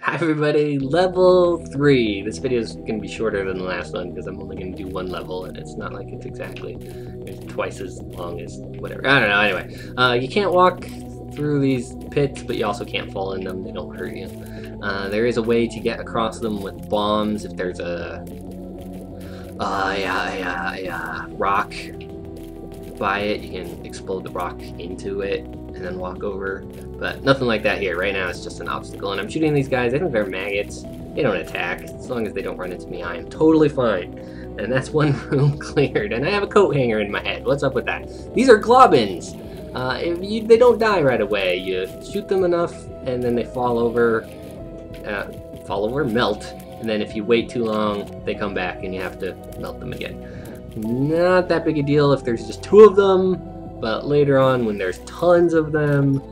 Hi everybody, level 3. This video is going to be shorter than the last one because I'm only going to do one level and it's not like it's exactly twice as long as whatever. I don't know, anyway. You can't walk through these pits, but you also can't fall in them. They don't hurt you. There is a way to get across them with bombs. If there's a rock by it, you can explode the rock into it and then walk over, but nothing like that here. Right now it's just an obstacle, and I'm shooting these guys. I think they're maggots. They don't attack. As long as they don't run into me, I am totally fine. And that's one room cleared, and I have a coat hanger in my head. What's up with that? These are globins. They don't die right away. You shoot them enough, and then they fall over, melt, and then if you wait too long, they come back, and you have to melt them again. Not that big a deal if there's just two of them, but later on when there's tons of them,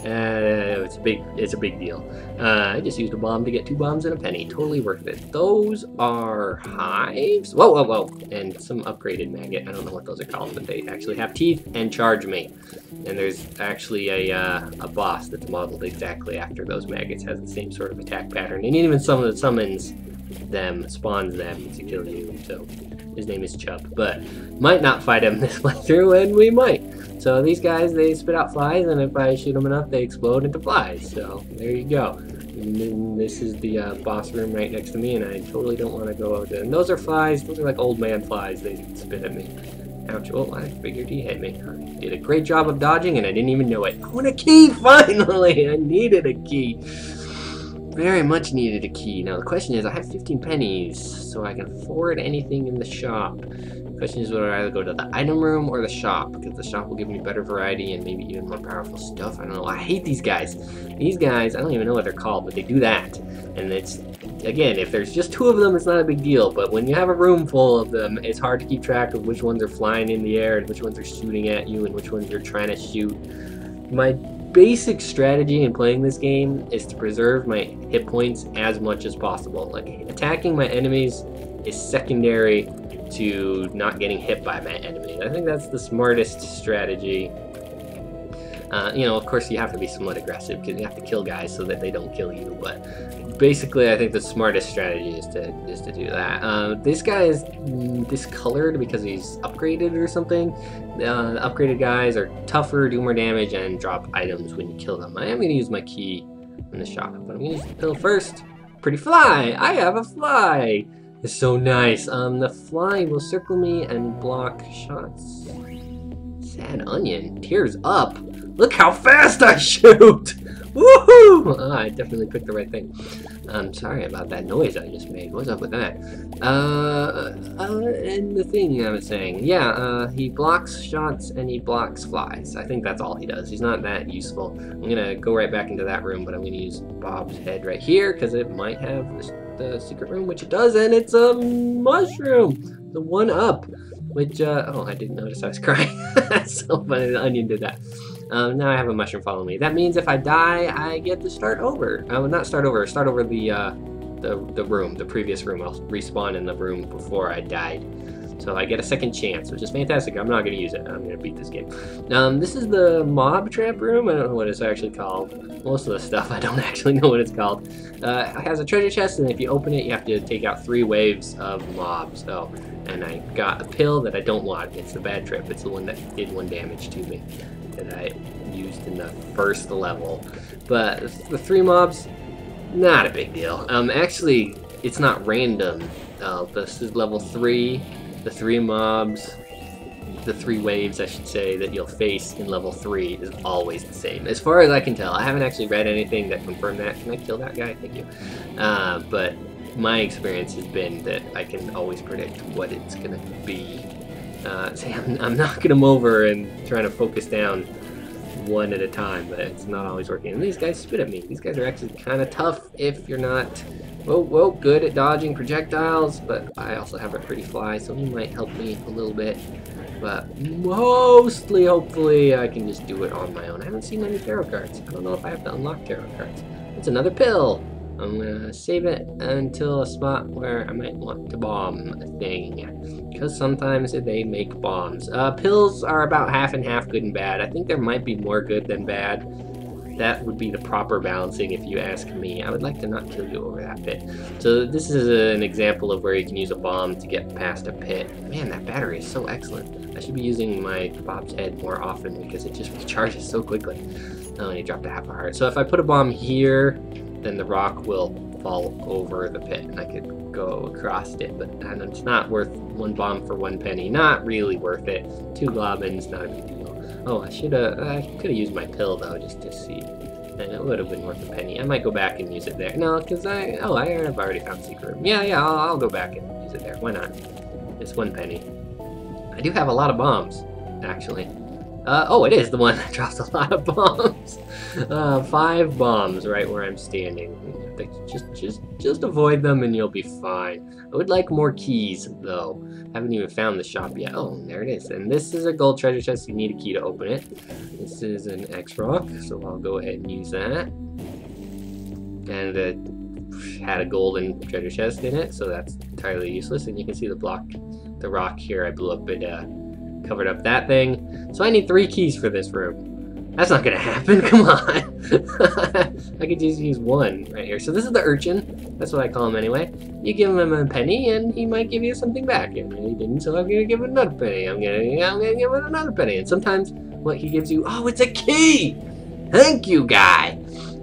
it's a big deal. I just used a bomb to get 2 bombs and a penny. Totally worth it. Those are hives. Whoa, whoa, whoa. And some upgraded maggot. I don't know what those are called, but they actually have teeth and charge me. And there's actually a boss that's modeled exactly after those maggots. Has the same sort of attack pattern. And even some of the summons them, spawns them to kill you. So his name is Chubb, but might not fight him this playthrough, and we might. So these guys, they spit out flies, and if I shoot them enough, they explode into flies. So there you go. And then this is the boss room right next to me, and I totally don't want to go out there. And those are flies. Those are like old man flies. They spit at me. Ouch. Oh, I figured he hit me. I did a great job of dodging, and I didn't even know it. I want a key, finally! I needed a key. Very much needed a key. Now the question is, I have 15 pennies, so I can afford anything in the shop. The question is whether I either go to the item room or the shop, because the shop will give me better variety and maybe even more powerful stuff. I don't know. I hate these guys. These guys, I don't even know what they're called, but they do that. And it's, again, if there's just 2 of them, it's not a big deal. But when you have a room full of them, it's hard to keep track of which ones are flying in the air and which ones are shooting at you and which ones you're trying to shoot. My basic strategy in playing this game is to preserve my hit points as much as possible. Like, attacking my enemies is secondary to not getting hit by my enemy. I think that's the smartest strategy. You know, of course you have to be somewhat aggressive because you have to kill guys so that they don't kill you, but basically I think the smartest strategy is to do that. This guy is discolored because he's upgraded or something. The upgraded guys are tougher, do more damage, and drop items when you kill them. I am going to use my key in the shop, but I'm going to use the pill first. Pretty fly! I have a fly! It's so nice. The fly will circle me and block shots. Sad onion. Tears up. Look how fast I shoot! Woohoo! Oh, I definitely picked the right thing. I'm sorry about that noise I just made. What's up with that? And the thing I was saying. Yeah, he blocks shots and he blocks flies. I think that's all he does. He's not that useful. I'm gonna go right back into that room, but I'm gonna use Bob's head right here because it might have the secret room, which it does, and it's a mushroom! The 1-up, which, oh, I didn't notice I was crying. That's so funny, the onion did that. Now I have a mushroom follow me. That means if I die, I get to start over. Not start over the room, the previous room. I'll respawn in the room before I died. So I get a second chance, which is fantastic. I'm not going to use it. I'm going to beat this game. This is the mob trap room. I don't know what it's actually called. Most of the stuff I don't actually know what it's called. It has a treasure chest, and if you open it, you have to take out 3 waves of mobs. So, and I got a pill that I don't want. It's the bad trip. It's the one that did 1 damage to me that I used in the first level. But the 3 mobs, not a big deal. Actually, it's not random. This is level 3. The 3 mobs, the 3 waves, I should say, that you'll face in level 3 is always the same. As far as I can tell. I haven't actually read anything that confirmed that. Can I kill that guy? Thank you. But my experience has been that I can always predict what it's going to be. See, I'm knocking them over and trying to focus down one at a time, but it's not always working. And these guys spit at me. These guys are actually kind of tough if you're not, whoa, good at dodging projectiles, but I also have a pretty fly, so he might help me a little bit. But mostly, hopefully, I can just do it on my own. I haven't seen any tarot cards. I don't know if I have to unlock tarot cards. It's another pill. I'm gonna save it until a spot where I might want to bomb a thing, because sometimes they make bombs. Pills are about half and half, good and bad. I think there might be more good than bad. that would be the proper balancing if you ask me. I would like to not kill you over that pit. So this is an example of where you can use a bomb to get past a pit. Man, that battery is so excellent. I should be using my Bob's head more often because it just recharges so quickly. Oh, and he dropped a half a heart. So if I put a bomb here, then the rock will fall over the pit and I could go across it, but it's not worth one bomb for 1 penny. Not really worth it. 2 globins, not a big deal. Oh, I could have used my pill though, just to see, and it would have been worth a penny. I might go back and use it there. No, because I've already found secret room. Yeah, I'll go back and use it there. Why not? It's 1 penny. I do have a lot of bombs, actually. Oh, it is the one that drops a lot of bombs. 5 bombs right where I'm standing. Just avoid them and you'll be fine. I would like more keys though. Haven't even found the shop yet. Oh, there it is. And this is a gold treasure chest. You need a key to open it. This is an X rock, so I'll go ahead and use that. And it had a golden treasure chest in it, so that's entirely useless. And you can see the rock here. I blew up it. Covered up that thing. So I need 3 keys for this room. That's not gonna happen, come on. I could just use 1 right here. So this is the urchin. That's what I call him anyway. You give him a penny and he might give you something back. And he didn't, so I'm gonna give him another penny. I'm gonna give him another penny. And sometimes what he gives you, oh, it's a key! Thank you, guy!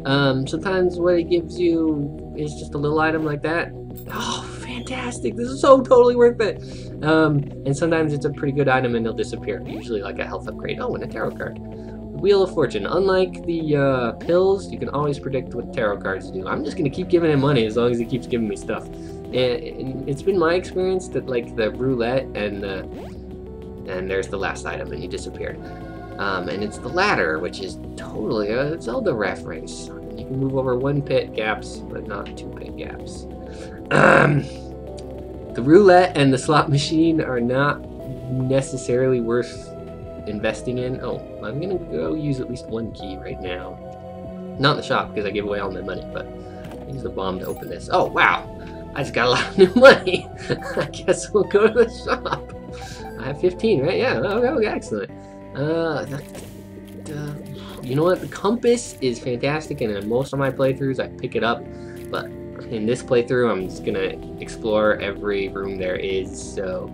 Sometimes what he gives you is just a little item like that. Oh, fantastic! This is so totally worth it! And sometimes it's a pretty good item and it'll disappear. Usually like a health upgrade. Oh, and a tarot card. Wheel of Fortune. Unlike the pills, you can always predict what tarot cards do. I'm just going to keep giving him money as long as he keeps giving me stuff. And it's been my experience that like the roulette and there's the last item and he disappeared. And it's the ladder, which is totally a Zelda reference. You can move over 1 pit gaps, but not 2 pit gaps. The roulette and the slot machine are not necessarily worth investing in. Oh, I'm gonna go use at least 1 key right now. Not in the shop because I gave away all my money, but I use the bomb to open this. Oh wow, I just got a lot of new money. I guess we'll go to the shop. I have 15, right? Yeah. Okay, excellent. You know what? The compass is fantastic, and in most of my playthroughs I pick it up, but in this playthrough I'm just gonna explore every room there is, so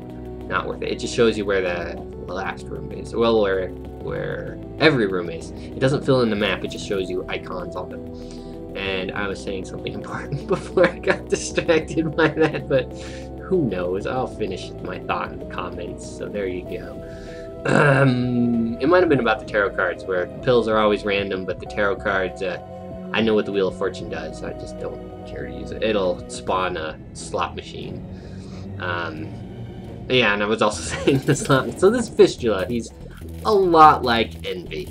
not worth it. It just shows you where the last room is. Well, where every room is. It doesn't fill in the map, it just shows you icons on them. And I was saying something important before I got distracted by that, but who knows? I'll finish my thought in the comments, so there you go. It might have been about the tarot cards, where the pills are always random, but the tarot cards, I know what the Wheel of Fortune does, I just don't care to use it. It'll spawn a slot machine. Yeah, and I was also saying the slot. So this Fistula, he's a lot like Envy.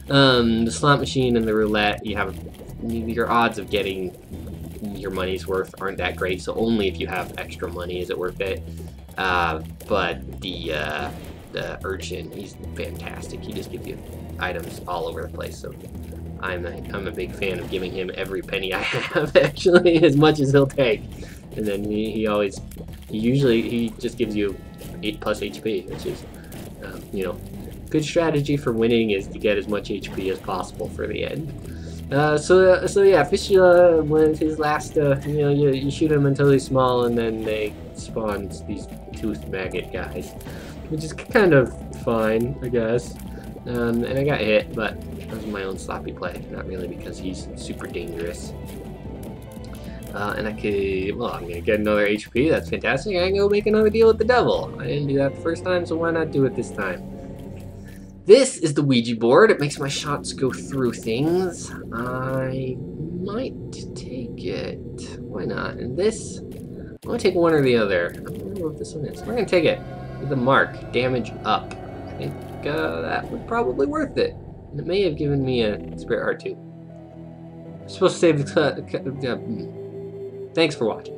The slot machine and the roulette, you have your odds of getting your money's worth aren't that great. So only if you have extra money is it worth it. But the urchin, he's fantastic. He just gives you items all over the place. So I'm a big fan of giving him every penny I have, actually, as much as he'll take. And then he usually just gives you 8+ HP, which is, you know, good strategy for winning is to get as much HP as possible for the end. So yeah, Fistula was his last, you know, you shoot him until he's small and then they spawn these toothed maggot guys, which is kind of fine, I guess. And I got hit, but that was my own sloppy play, not really because he's super dangerous. And I could, well, I'm gonna get another HP, that's fantastic. I can go make another deal with the devil. I didn't do that the first time, so why not do it this time? This is the Ouija board. It makes my shots go through things. I might take it. Why not? And this, I'm gonna take one or the other. I don't know what this one is. We're gonna take it with the mark, damage up. I think that would probably worth it. And it may have given me a spirit heart too. I'm supposed to save the Thanks for watching.